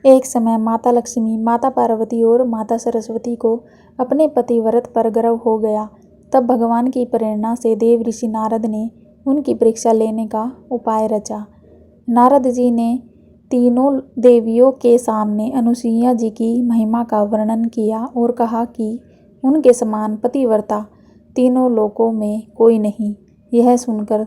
एक समय माता लक्ष्मी, माता पार्वती और माता सरस्वती को अपने पति व्रत पर गर्व हो गया। तब भगवान की प्रेरणा से देव ऋषि नारद ने उनकी परीक्षा लेने का उपाय रचा। नारद जी ने तीनों देवियों के सामने अनुसुईया जी की महिमा का वर्णन किया और कहा कि उनके समान पतिव्रता तीनों लोकों में कोई नहीं। यह सुनकर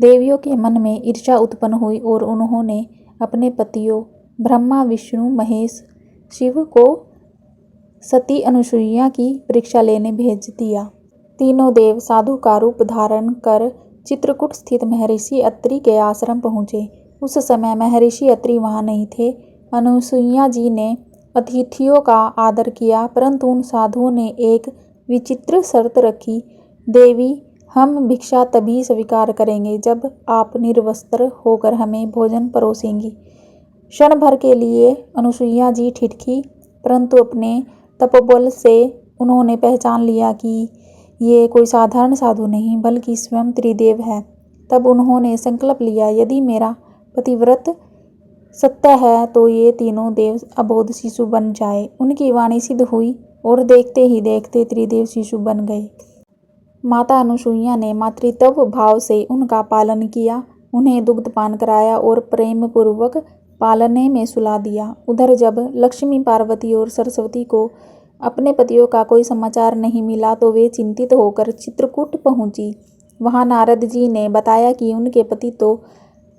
देवियों के मन में ईर्ष्या उत्पन्न हुई और उन्होंने अपने पतियों ब्रह्मा, विष्णु, महेश, शिव को सती अनुसुईया की परीक्षा लेने भेज दिया। तीनों देव साधु का रूप धारण कर चित्रकूट स्थित महर्षि अत्रि के आश्रम पहुँचे। उस समय महर्षि अत्रि वहाँ नहीं थे। अनुसुईया जी ने अतिथियों का आदर किया, परंतु उन साधुओं ने एक विचित्र शर्त रखी। देवी, हम भिक्षा तभी स्वीकार करेंगे जब आप निर्वस्त्र होकर हमें भोजन परोसेंगी। क्षण भर के लिए अनुसुईया जी ठिठकी, परंतु अपने तपोबल से उन्होंने पहचान लिया कि ये कोई साधारण साधु नहीं बल्कि स्वयं त्रिदेव है। तब उन्होंने संकल्प लिया, यदि मेरा पतिव्रत सत्य है तो ये तीनों देव अबोध शिशु बन जाए। उनकी वाणी सिद्ध हुई और देखते ही देखते त्रिदेव शिशु बन गए। माता अनुसुईया ने मातृत्व भाव से उनका पालन किया, उन्हें दुग्धपान कराया और प्रेम पूर्वक पालने में सुला दिया। उधर जब लक्ष्मी, पार्वती और सरस्वती को अपने पतियों का कोई समाचार नहीं मिला तो वे चिंतित होकर चित्रकूट पहुंची। वहां नारद जी ने बताया कि उनके पति तो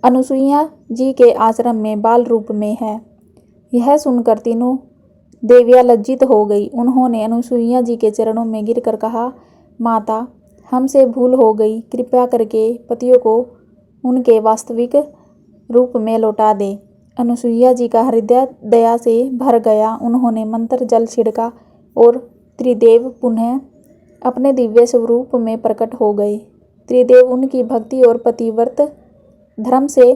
अनुसुईया जी के आश्रम में बाल रूप में है। यह सुनकर तीनों देवियां लज्जित हो गई। उन्होंने अनुसुईया जी के चरणों में गिरकर कहा, माता, हमसे भूल हो गई, कृपया करके पतियों को उनके वास्तविक रूप में लौटा दे। अनुसुईया जी का हृदय दया से भर गया। उन्होंने मंत्र जल छिड़का और त्रिदेव पुनः अपने दिव्य स्वरूप में प्रकट हो गए। त्रिदेव उनकी भक्ति और पतिव्रत धर्म से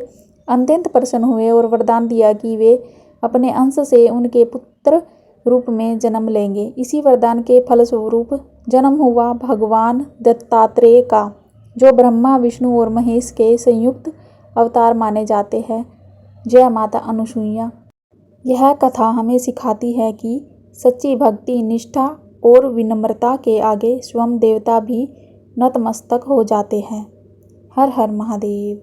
अत्यंत प्रसन्न हुए और वरदान दिया कि वे अपने अंश से उनके पुत्र रूप में जन्म लेंगे। इसी वरदान के फलस्वरूप जन्म हुआ भगवान दत्तात्रेय का, जो ब्रह्मा, विष्णु और महेश के संयुक्त अवतार माने जाते हैं। जय माता अनुसुईया। यह कथा हमें सिखाती है कि सच्ची भक्ति, निष्ठा और विनम्रता के आगे स्वयं देवता भी नतमस्तक हो जाते हैं। हर हर महादेव।